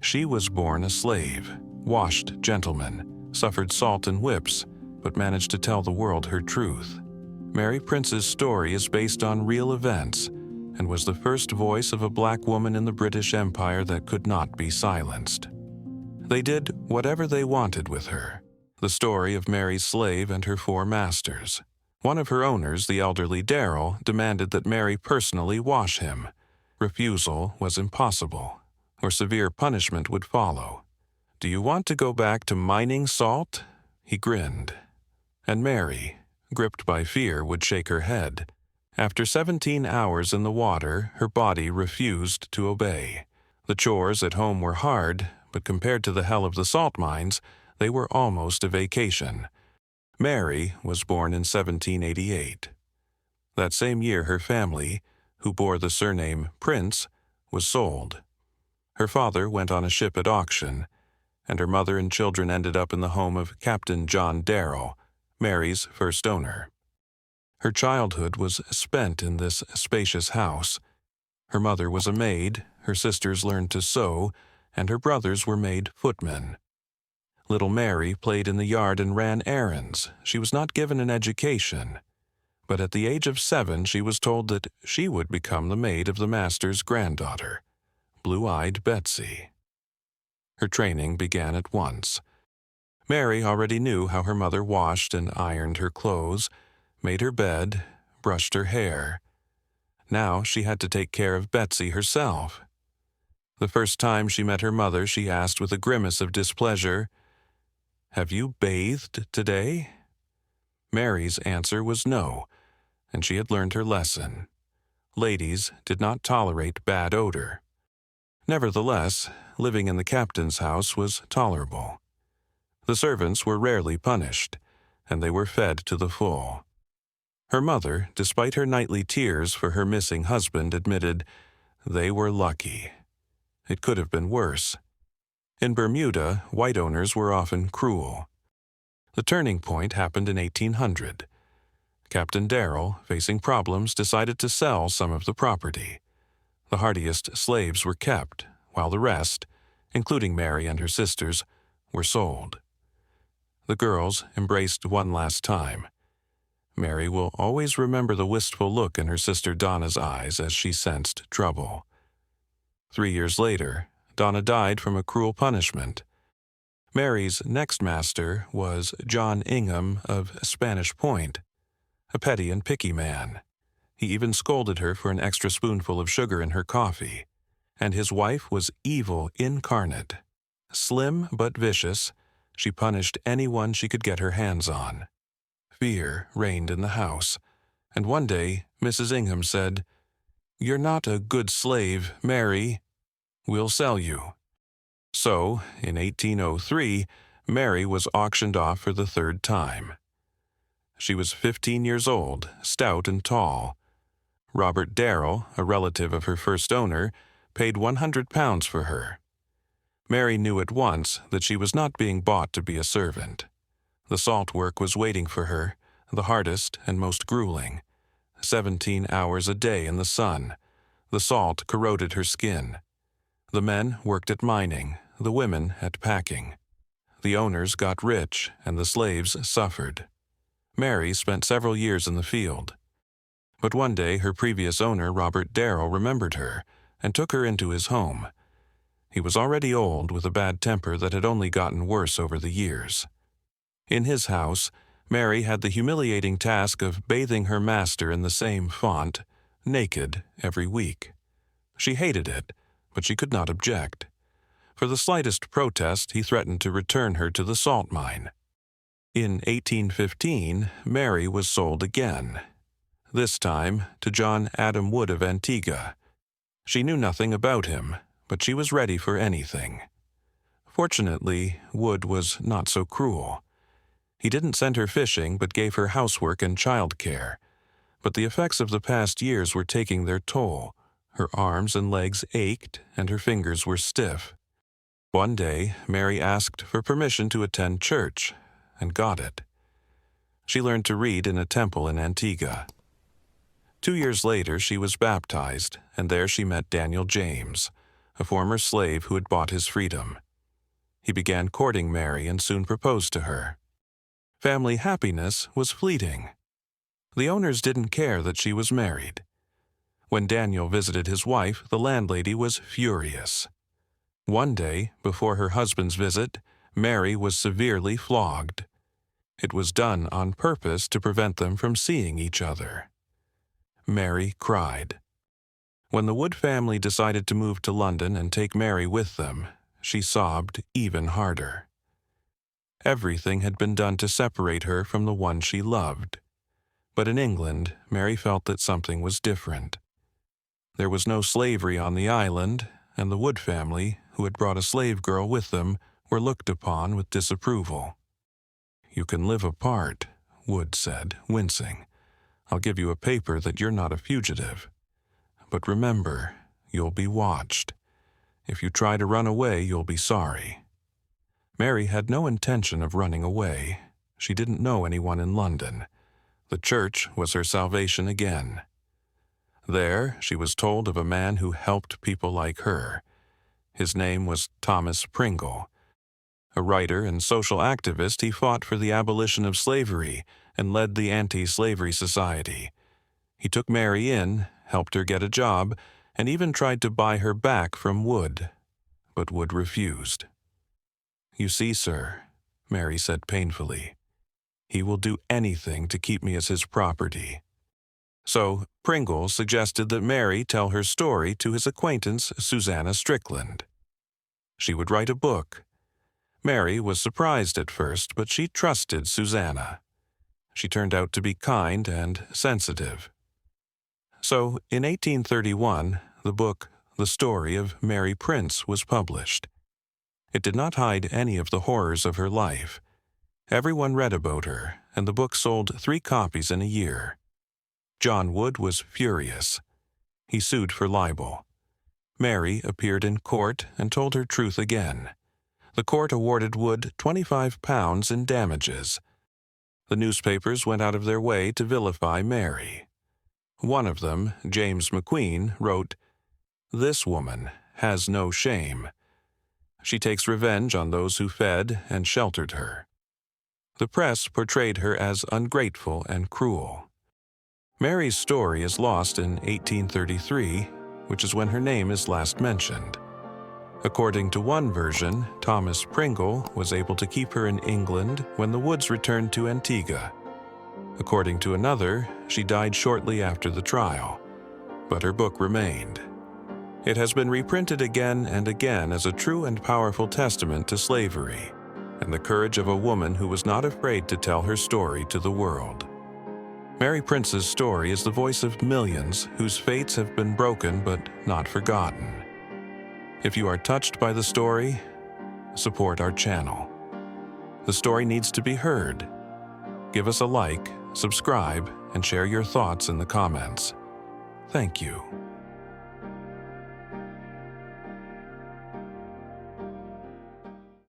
She was born a slave, washed gentleman, suffered salt and whips, but managed to tell the world her truth. Mary Prince's story is based on real events and was the first voice of a black woman in the British Empire that could not be silenced. They did whatever they wanted with her. The story of Mary's slave and her 4 masters. One of her owners, the elderly Darrell, demanded that Mary personally wash him. Refusal was impossible, or severe punishment would follow. "Do you want to go back to mining salt?" He grinned. And Mary, gripped by fear, would shake her head. After 17 hours in the water, her body refused to obey. The chores at home were hard, but compared to the hell of the salt mines, they were almost a vacation. Mary was born in 1788. That same year, her family, who bore the surname Prince, was sold. Her father went on a ship at auction, and her mother and children ended up in the home of Captain John Darrell, Mary's first owner. Her childhood was spent in this spacious house. Her mother was a maid, her sisters learned to sew, and her brothers were made footmen. Little Mary played in the yard and ran errands. She was not given an education, but at the age of 7 she was told that she would become the maid of the master's granddaughter, blue-eyed Betsy. Her training began at once. Mary already knew how her mother washed and ironed her clothes, made her bed, brushed her hair. Now she had to take care of Betsy herself. The first time she met her mother, she asked with a grimace of displeasure, "Have you bathed today?" Mary's answer was no, and she had learned her lesson. Ladies did not tolerate bad odor. Nevertheless, living in the captain's house was tolerable. The servants were rarely punished, and they were fed to the full. Her mother, despite her nightly tears for her missing husband, admitted they were lucky. It could have been worse. In Bermuda, white owners were often cruel. The turning point happened in 1800. Captain Darrell, facing problems, decided to sell some of the property. The hardiest slaves were kept, while the rest, including Mary and her sisters, were sold. The girls embraced one last time. Mary will always remember the wistful look in her sister Donna's eyes as she sensed trouble. 3 years later, Donna died from a cruel punishment. Mary's next master was John Ingham of Spanish Point, a petty and picky man. He even scolded her for an extra spoonful of sugar in her coffee. And his wife was evil incarnate. Slim but vicious, she punished anyone she could get her hands on. Fear reigned in the house, and one day Mrs. Ingham said, "You're not a good slave, Mary. We'll sell you." So, in 1803, Mary was auctioned off for the 3rd time. She was 15 years old, stout and tall. Robert Darrell, a relative of her first owner, paid £100 for her. Mary knew at once that she was not being bought to be a servant. The salt work was waiting for her, the hardest and most grueling. 17 hours a day in the sun. The salt corroded her skin. The men worked at mining, the women at packing. The owners got rich, and the slaves suffered. Mary spent several years in the field. But one day her previous owner, Robert Darrell, remembered her and took her into his home. He was already old, with a bad temper that had only gotten worse over the years. In his house, Mary had the humiliating task of bathing her master in the same font, naked, every week. She hated it, but she could not object. For the slightest protest, he threatened to return her to the salt mine. In 1815, Mary was sold again, this time to John Adam Wood of Antigua. She knew nothing about him, but she was ready for anything. Fortunately, Wood was not so cruel. He didn't send her fishing, but gave her housework and childcare. But the effects of the past years were taking their toll. Her arms and legs ached, and her fingers were stiff. One day, Mary asked for permission to attend church, and got it. She learned to read in a temple in Antigua. 2 years later, she was baptized, and there she met Daniel James, a former slave who had bought his freedom. He began courting Mary and soon proposed to her. Family happiness was fleeting. The owners didn't care that she was married. When Daniel visited his wife, the landlady was furious. One day, before her husband's visit, Mary was severely flogged. It was done on purpose to prevent them from seeing each other. Mary cried. When the Wood family decided to move to London and take Mary with them, she sobbed even harder. Everything had been done to separate her from the one she loved. But in England, Mary felt that something was different. There was no slavery on the island, and the Wood family, who had brought a slave girl with them, were looked upon with disapproval. "You can live apart," Wood said, wincing. "I'll give you a paper that you're not a fugitive. But remember, you'll be watched. If you try to run away, you'll be sorry." Mary had no intention of running away. She didn't know anyone in London. The church was her salvation again. There, she was told of a man who helped people like her. His name was Thomas Pringle. A writer and social activist, he fought for the abolition of slavery and led the anti-slavery society. He took Mary in, helped her get a job, and even tried to buy her back from Wood. But Wood refused. "You see, sir," Mary said painfully, "he will do anything to keep me as his property." So Pringle suggested that Mary tell her story to his acquaintance Susanna Strickland. She would write a book. Mary was surprised at first, but she trusted Susanna. She turned out to be kind and sensitive. So in 1831, the book The Story of Mary Prince was published. It did not hide any of the horrors of her life. Everyone read about her, and the book sold 3 copies in a year. John Wood was furious. He sued for libel. Mary appeared in court and told her truth again. The court awarded Wood £25 in damages. The newspapers went out of their way to vilify Mary. One of them, James McQueen, wrote, "This woman has no shame. She takes revenge on those who fed and sheltered her." The press portrayed her as ungrateful and cruel. Mary's story is lost in 1833, which is when her name is last mentioned. According to one version, Thomas Pringle was able to keep her in England when the Woods returned to Antigua. According to another, she died shortly after the trial, but her book remained. It has been reprinted again and again as a true and powerful testament to slavery and the courage of a woman who was not afraid to tell her story to the world. Mary Prince's story is the voice of millions whose fates have been broken but not forgotten. If you are touched by the story, support our channel. The story needs to be heard. Give us a like, subscribe, and share your thoughts in the comments. Thank you.